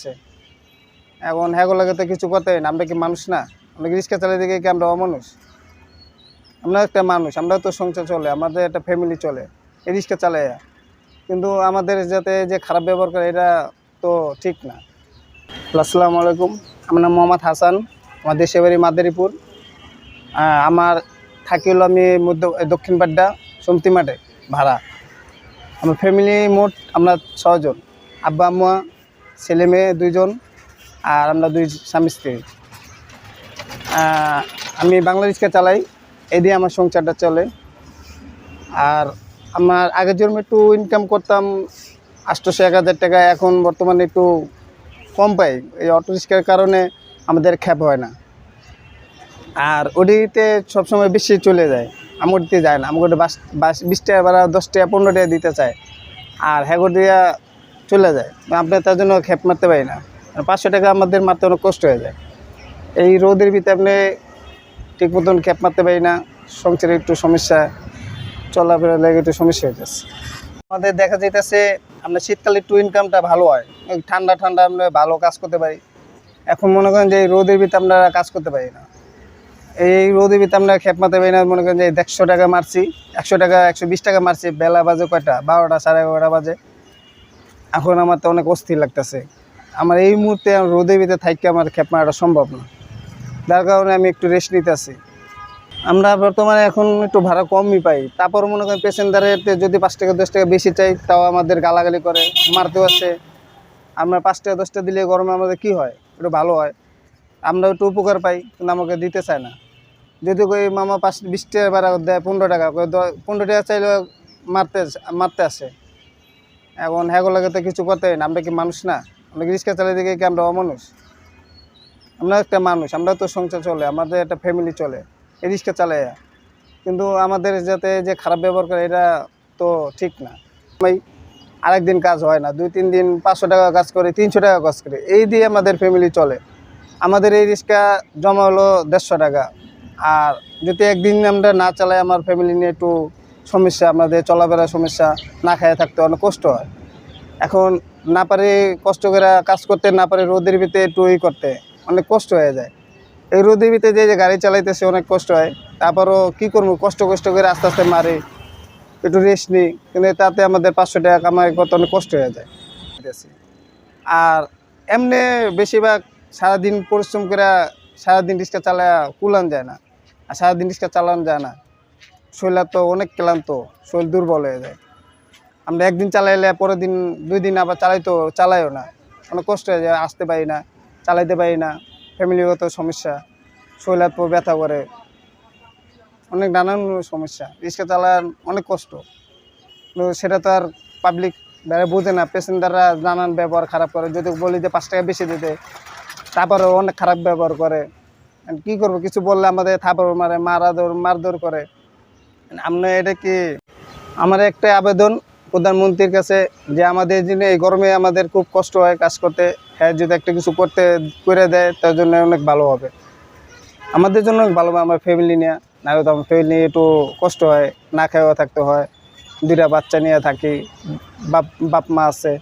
আসে। এখন হ্যাগোলাগে তো কিছু করতে হয় না। আমরা কি মানুষ না? আমরা কি রিক্সা চালাতে গিয়ে কি আমরা অমানুষ? আমরা একটা মানুষ, আমরা তো সংসার চলে, আমাদের একটা ফ্যামিলি চলে এই রিক্সা চালাইয়া। কিন্তু আমাদের যাতে যে খারাপ ব্যবহার করে এটা তো ঠিক না। আসসালামু আলাইকুম, আমার নাম মোহাম্মদ হাসান, আমার দেশের বাড়ি মাদারীপুর। আমার থাকি হলো আমি দক্ষিণ পাড্ডা সমতি মাঠে ভাড়া। আমার ফ্যামিলি মোট আমরা 6 জন, আব্বা আম্মা, ছেলে মেয়ে 2 জন, আর আমরা 2 স্বামী স্ত্রী। আমি বাংলা রিক্সা চালাই, এই দিয়ে আমার সংসারটা চলে। আর আমার আগের জন্মে একটু ইনকাম করতাম 800-1000 টাকা, এখন বর্তমানে একটু কম পাই। এই অটো রিক্সার কারণে আমাদের খ্যাপ হয় না। আর ওডিতে সবসময় বেশি চলে যায়, আমগোটিতে যায় না। আমগোটে 20 টাকা বা 10 টাকা 15 টাকা দিতে চায়, আর হ্যাগো দিয়া চলে যায়। আপনি তার জন্য খ্যাপ মারতে পারি না। 500 টাকা আমাদের মারতে অনেক কষ্ট হয়ে যায়। এই রোদের ভিতরে আপনি ঠিক মতন খ্যাপ মারতে পারি না, সংসারে একটু সমস্যা, চলাফেরা লেগে একটু সমস্যা হইতেছে। আমাদের দেখা যাইতেছে আমরা শীতকালে একটু ইনকামটা ভালো হয়, ঠান্ডা ঠান্ডা আমরা ভালো কাজ করতে পারি। এখন মনে করেন যে এই রোদের ভিতরে আমরা কাজ করতে পারি না। এই রোদের ভিতরে আমরা খেপ মারতে পারি না। মনে করেন যে 150 টাকা মারছি, 100 টাকা 120 টাকা মারছি, বেলা বাজে কয়টা 12টা 11:30 বাজে। এখন আমার তো অনেক অস্থির লাগতেছে। আমার এই মুহূর্তে রোদের ভিতরে থাকতে আমার খেপ মারাটা সম্ভব না, যার কারণে আমি একটু রেস্ট নিতেছি। আমরা বর্তমানে এখন একটু ভাড়া কমই পাই, তারপর মনে করেন প্যাসেঞ্জারের যদি 5 টাকা 10 টাকা বেশি চাই, তাও আমাদের গালাগালি করে, মারতেও আছে। আমরা 5 টাকা 10 টাকা দিলে গরমে আমাদের কী হয়, একটু ভালো হয়, আমরা একটু উপকার পাই, কিন্তু আমাকে দিতে চায় না। যদি কই মামা 20 টাকা ভাড়া দেয়, 15 টাকা, 15 টাকা চাইলে মারতে আসে। এখন হ্যাগোলাগে তো কিছু করতে হয় না। আমরা কি মানুষ না? আমরা কি রিক্সা চালাতে গিয়ে কি আমরা অমানুষ? আমরা একটা মানুষ, আমরা তো সংসার চলে, আমাদের একটা ফ্যামিলি চলে এই রিক্সা চালাইয়া। কিন্তু আমাদের যাতে যে খারাপ ব্যবহার করে এটা তো ঠিক না। ভাই আরেকদিন কাজ হয় না, 2-3 দিন 500 টাকা কাজ করে, 300 টাকা কাজ করে, এই দিয়ে আমাদের ফ্যামিলি চলে। আমাদের এই রিক্সা জমা হলো 150 টাকা। আর যদি একদিন আমরা না চালাই, আমার ফ্যামিলি নিয়ে একটু সমস্যা, আমাদের চলাফেরার সমস্যা, না খেয়ে থাকতে অনেক কষ্ট হয়। এখন না পারি কষ্ট করে কাজ করতে, না পারি রোদের ভিতরে একটু করতে, অনেক কষ্ট হয়ে যায়। এই রোদের ভিতরে যে গাড়ি চালাইতেছে অনেক কষ্ট হয়। তারপরও কী করবো, কষ্ট করে আস্তে আস্তে মারি, একটু রেস্ট নিই, কিন্তু তাতে আমাদের 500 টাকা কামাই করতে অনেক কষ্ট হয়ে যায়। আর এমনি বেশিরভাগ সারাদিন পরিশ্রম করে সারাদিন রিক্সা চালায় কুলান যায় না। আর সারাদিন রিক্সা চালানো যায় না, শরীর তো অনেক ক্লান্ত, শরীর দুর্বল হয়ে যায়। আমরা একদিন চালাইলে পরের দিন 2 দিন আবার চালাইও না, অনেক কষ্ট হয়ে যায়, আসতে পারি না, চালাইতে পারি না, ফ্যামিলিগত সমস্যা, শরীর পর ব্যথা করে, অনেক নানান সমস্যা। রিক্সা চালান অনেক কষ্ট, কিন্তু সেটা তো আর পাবলিক বোঝে না। প্যাসেঞ্জাররা নানান ব্যবহার খারাপ করে, যদি বলি যে 5 টাকা বেশি দিতে, তারপরেও অনেক খারাপ ব্যবহার করে। কী করবো, কিছু বললে আমাদের থাপড় মারে, মারধর করে। আমরা এটা কি, আমার একটা আবেদন প্রধানমন্ত্রীর কাছে, যে আমাদের জন্য এই গরমে আমাদের খুব কষ্ট হয় কাজ করতে, হ্যাঁ যদি একটা কিছু করে দেয় তার জন্য অনেক ভালো হবে, আমাদের জন্য অনেক ভালো হবে। আমার ফ্যামিলি নিয়ে, না হলে তো আমার ফ্যামিলি নিয়ে একটু কষ্ট হয়, না খেয়েও থাকতে হয়। 2টা বাচ্চা নিয়ে থাকি, বাপ মা আছে।